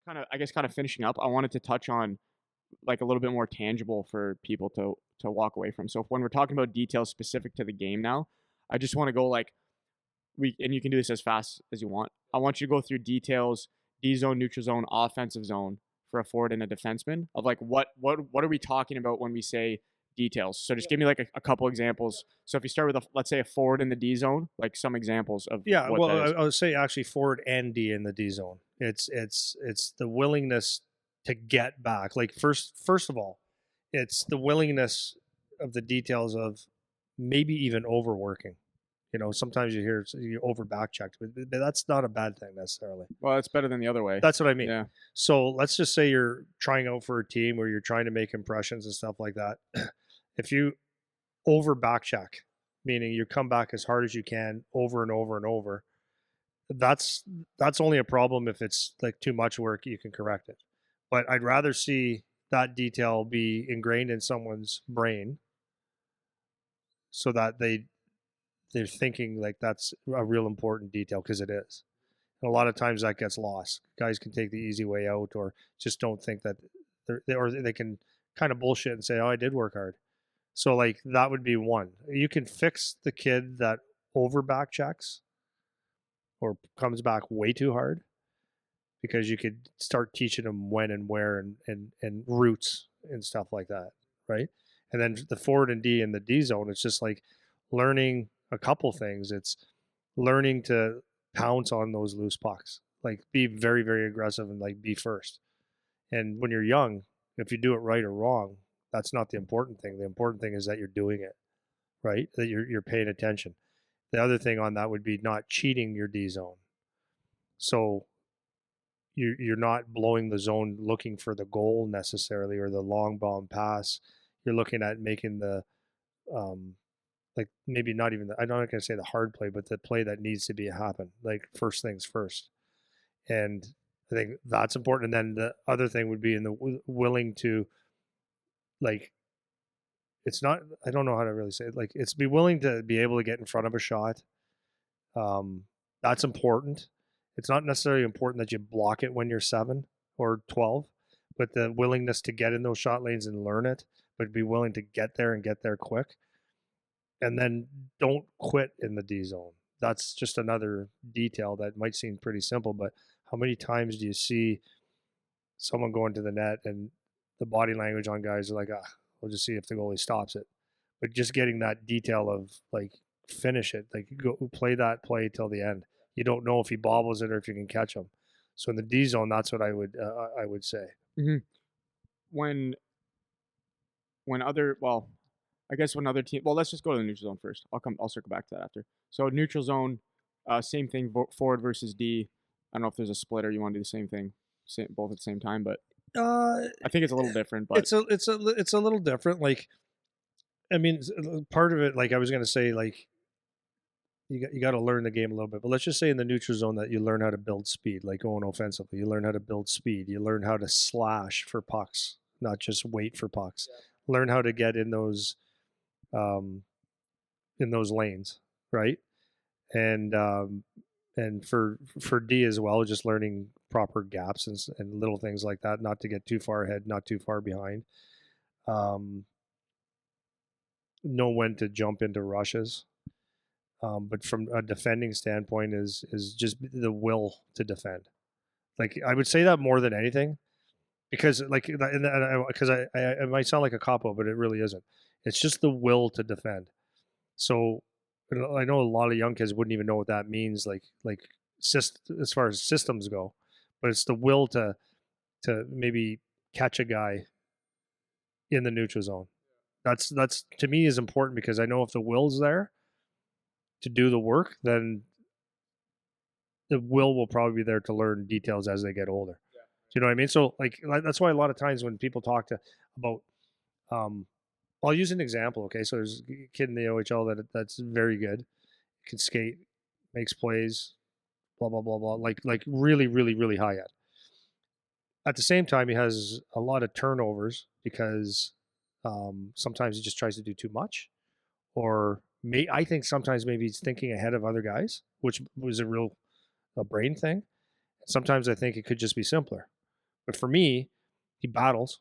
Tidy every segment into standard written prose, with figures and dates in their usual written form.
kind of finishing up, I wanted to touch on like a little bit more tangible for people to walk away from. So when we're talking about details specific to the game now, I just want to go like we and you can do this as fast as you want. I want you to go through details, D zone, neutral zone, offensive zone for a forward and a defenseman of like what are we talking about when we say details? So just give me like a couple examples. So if you start with let's say a forward in the D zone, like some examples of Yeah, what well, that is. I would say actually forward and D in the D zone. It's the willingness to get back. Like first of all, it's the willingness of the details of maybe even overworking. You know, sometimes you hear you over back checked, but that's not a bad thing necessarily. Well, it's better than the other way. That's what I mean. Yeah. So let's just say you're trying out for a team where you're trying to make impressions and stuff like that. If you over back check, meaning you come back as hard as you can over and over and over, that's only a problem if it's like too much work. You can correct it, but I'd rather see that detail be ingrained in someone's brain so that they're thinking like that's a real important detail because it is. And a lot of times that gets lost. Guys can take the easy way out or just don't think that or they can kind of bullshit and say, "Oh, I did work hard." So like that would be one. You can fix the kid that over back checks or comes back way too hard because you could start teaching them when and where and routes and stuff like that, right? And then the forward and D in the D zone, it's just like learning a couple things. It's learning to pounce on those loose pucks, like be very, very aggressive and like be first. And when you're young, if you do it right or wrong, that's not the important thing. The important thing is that you're doing it, right? That you're paying attention. The other thing on that would be not cheating your D zone. So you're not blowing the zone looking for the goal necessarily or the long bomb pass. You're looking at making the like maybe not even I'm not going to say the hard play, but the play that needs to be happen. Like first things first, and I think that's important. And then the other thing would be in the willing to like it's not I don't know how to really say it. Like it's be willing to be able to get in front of a shot. That's important. It's not necessarily important that you block it when you're 7 or 12, but the willingness to get in those shot lanes and learn it, but be willing to get there and get there quick. And then don't quit in the D zone. That's just another detail that might seem pretty simple, but how many times do you see someone going to the net and the body language on guys are like, we'll just see if the goalie stops it. But just getting that detail of like finish it, like go play that play till the end. You don't know if he bobbles it or if you can catch him. So in the D zone, that's what I would say. Mm-hmm. When other well, I guess when other team. Well, let's just go to the neutral zone first. I'll circle back to that after. So neutral zone, same thing. Forward versus D. I don't know if there's a split or you want to do the same thing, both at the same time. But I think it's a little different. But it's a little different. Like, I mean, part of it, like I was gonna say, like you got to learn the game a little bit. But let's just say in the neutral zone that you learn how to build speed, like going offensively. You learn how to build speed. You learn how to slash for pucks, not just wait for pucks. Yeah. Learn how to get in those lanes, right? And for D as well, just learning proper gaps and little things like that, not to get too far ahead, not too far behind. Know when to jump into rushes. But from a defending standpoint is just the will to defend. Like I would say that more than anything, because like because I might sound like a cop-out, but it really isn't. It's just the will to defend. So I know a lot of young kids wouldn't even know what that means, like as far as systems go, but it's the will to maybe catch a guy in the neutral zone. That's to me is important because I know if the will's there to do the work, then the will probably be there to learn details as they get older. Yeah. Do you know what I mean? So like that's why a lot of times when people talk about I'll use an example. Okay, so there's a kid in the OHL that's very good, can skate, makes plays, blah blah blah blah, like really really really high end. At the same time, he has a lot of turnovers because sometimes he just tries to do too much, or I think sometimes maybe he's thinking ahead of other guys, which was a brain thing. Sometimes I think it could just be simpler. But for me, he battles.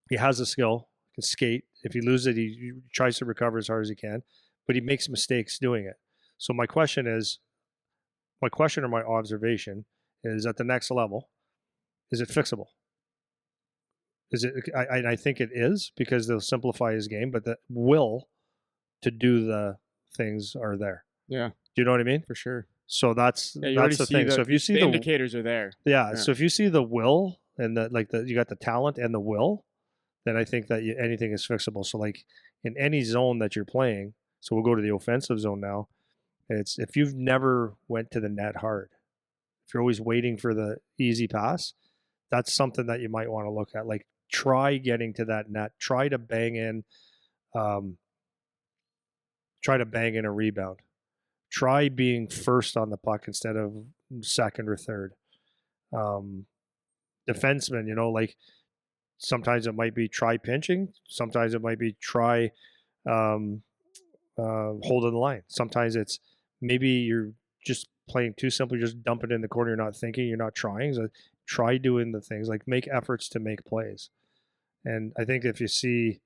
He has a skill, can skate. If he loses it, he tries to recover as hard as he can, but he makes mistakes doing it. So my question or my observation is at the next level, is it fixable? Is it? I think it is because they'll simplify his game, but the will to do the things are there. Yeah, Do you know what I mean? for sure. So Yeah, you already that's the see thing. So the if you see the indicators are there. yeah, Yeah. so if you see the will and the you got the talent and the will, then I think that anything is fixable. So like in any zone that you're playing, so we'll go to the offensive zone now. It's if you've never went to the net hard, if you're always waiting for the easy pass, that's something that you might want to look at. Like try getting to that net, um, try to bang in a rebound, try being first on the puck instead of second or third. Um, Defensemen, like sometimes it might be try pinching, sometimes it might be try um, holding the line. Sometimes it's maybe you're just playing too simply, just dump it in the corner. You're not thinking, you're not trying. So try doing the things like make efforts to make plays. And I think if you see,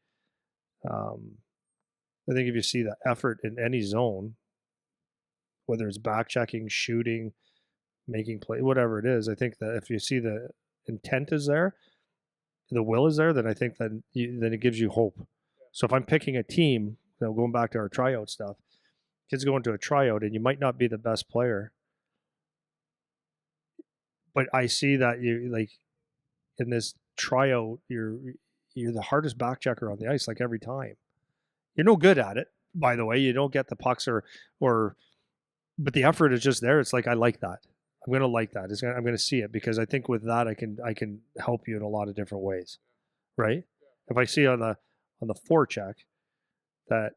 um, I think if you see the effort in any zone, whether it's back checking, shooting, making play, whatever it is, I think that if you see the intent is there, the will is there, then I think then it gives you hope. So if I'm picking a team, going back to our tryout stuff, kids go into a tryout and you might not be the best player, but I see that you like in this tryout, you're the hardest back checker on the ice, like every time. You're no good at it, by the way. You don't get the pucks or but the effort is just there. It's like I like that. I'm gonna like that. I'm gonna see it because I think with that I can help you in a lot of different ways, right? If I see on the forecheck that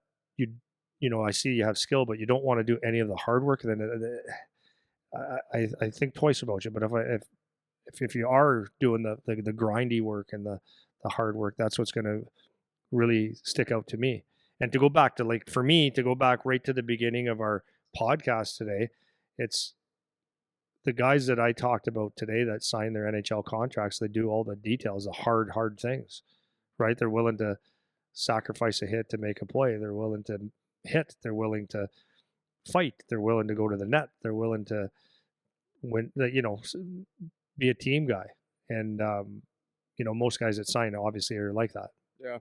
I see you have skill, but you don't want to do any of the hard work, then I think twice about you. But if you are doing the grindy work and the hard work, that's what's going to really stick out to me. And to go back to like for me to go back right to the beginning of our podcast today, it's the guys that I talked about today that sign their NHL contracts. They do all the details, the hard things, right? They're willing to sacrifice a hit to make a play. They're willing to hit. They're willing to fight. They're willing to go to the net. They're willing to win. Be a team guy. And most guys that sign obviously are like that. Yeah.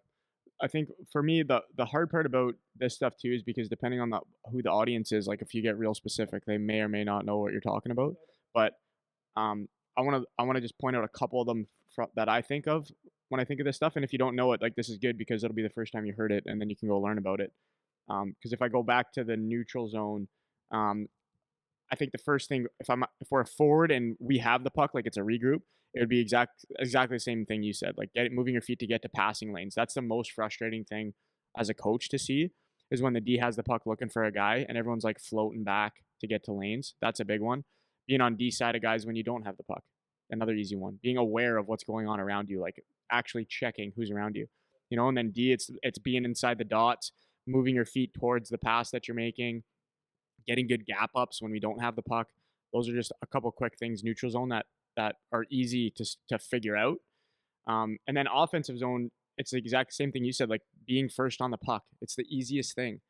I think for me, the hard part about this stuff too is because depending on who the audience is, like if you get real specific, they may or may not know what you're talking about. But I wanna just point out a couple of them that I think of when I think of this stuff. And if you don't know it, like this is good because it'll be the first time you heard it, and then you can go learn about it. Because if I go back to the neutral zone, um, I think the first thing, if we're a forward and we have the puck, like it's a regroup, it would be exactly the same thing you said, like moving your feet to get to passing lanes. That's the most frustrating thing as a coach to see is when the D has the puck looking for a guy and everyone's like floating back to get to lanes. That's a big one. Being on D side of guys when you don't have the puck, another easy one. Being aware of what's going on around you, like actually checking who's around you, and then D, it's being inside the dots, moving your feet towards the pass that you're making, getting good gap ups when we don't have the puck. Those are just a couple quick things neutral zone that are easy to figure out. And then offensive zone, it's the exact same thing you said, like being first on the puck. It's the easiest thing,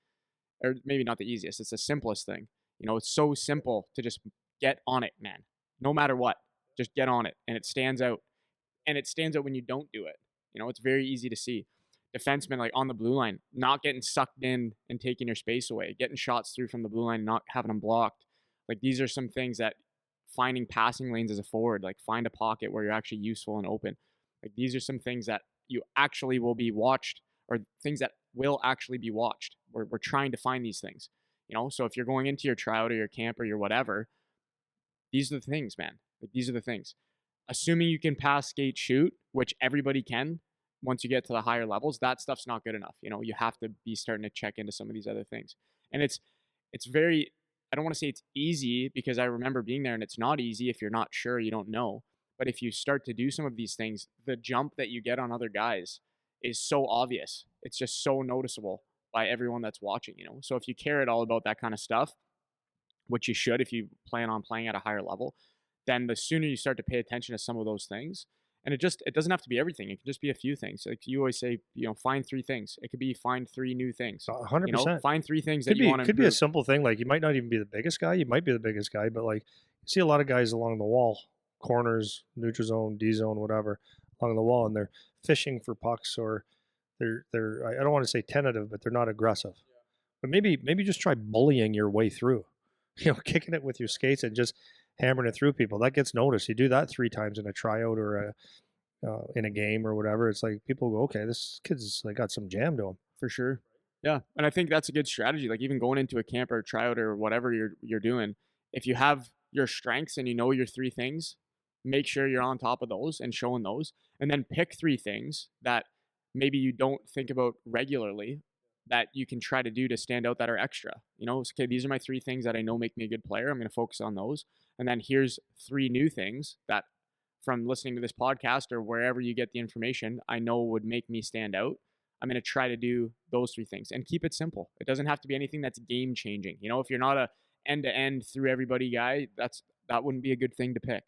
or maybe not the easiest. It's the simplest thing. It's so simple to just get on it, man. No matter what, just get on it, and it stands out. And it stands out when you don't do it. It's very easy to see defensemen like on the blue line, not getting sucked in and taking your space away, getting shots through from the blue line, and not having them blocked. Like these are some things that finding passing lanes as a forward, like find a pocket where you're actually useful and open. Like these are some things that you actually will be watched or things that will actually be watched. We're trying to find these things, So if you're going into your tryout or your camp or your whatever, these are the things, man. Like these are the things. Assuming you can pass, skate, shoot, which everybody can, once you get to the higher levels, that stuff's not good enough. You have to be starting to check into some of these other things. And it's very, I don't want to say it's easy because I remember being there and it's not easy if you're not sure, you don't know. But if you start to do some of these things, the jump that you get on other guys is so obvious. It's just so noticeable by everyone that's watching. So if you care at all about that kind of stuff, which you should if you plan on playing at a higher level, then the sooner you start to pay attention to some of those things, and it doesn't have to be everything. It can just be a few things. Like you always say, find 3 things. It could be find 3 new things. 100%. Find 3 things that Could you be want to could be a improve. simple thing, like, you might not even be the biggest guy, you might be the biggest guy, but, like, you see a lot of guys along the wall, corners, neutral zone, D zone, whatever, along the wall, and they're fishing for pucks, or they're I don't wanna say tentative, but they're not aggressive. But maybe just try bullying your way through, kicking it with your skates and just hammering it through people. That gets noticed. You do that 3 times in a tryout, or in a game or whatever, it's like people go, "Okay, this kid's, like, got some jam to him." For sure. Yeah, and I think that's a good strategy. Like even going into a camp or tryout or whatever you're doing, if you have your strengths and you know your 3 things, make sure you're on top of those and showing those, and then pick 3 things that maybe you don't think about regularly that you can try to do to stand out that are extra. Okay, these are my 3 things that I know make me a good player. I'm going to focus on those. And then here's 3 new things that from listening to this podcast or wherever you get the information, I know would make me stand out. I'm going to try to do those 3 things and keep it simple. It doesn't have to be anything that's game changing. If you're not a end to end through everybody guy, that wouldn't be a good thing to pick.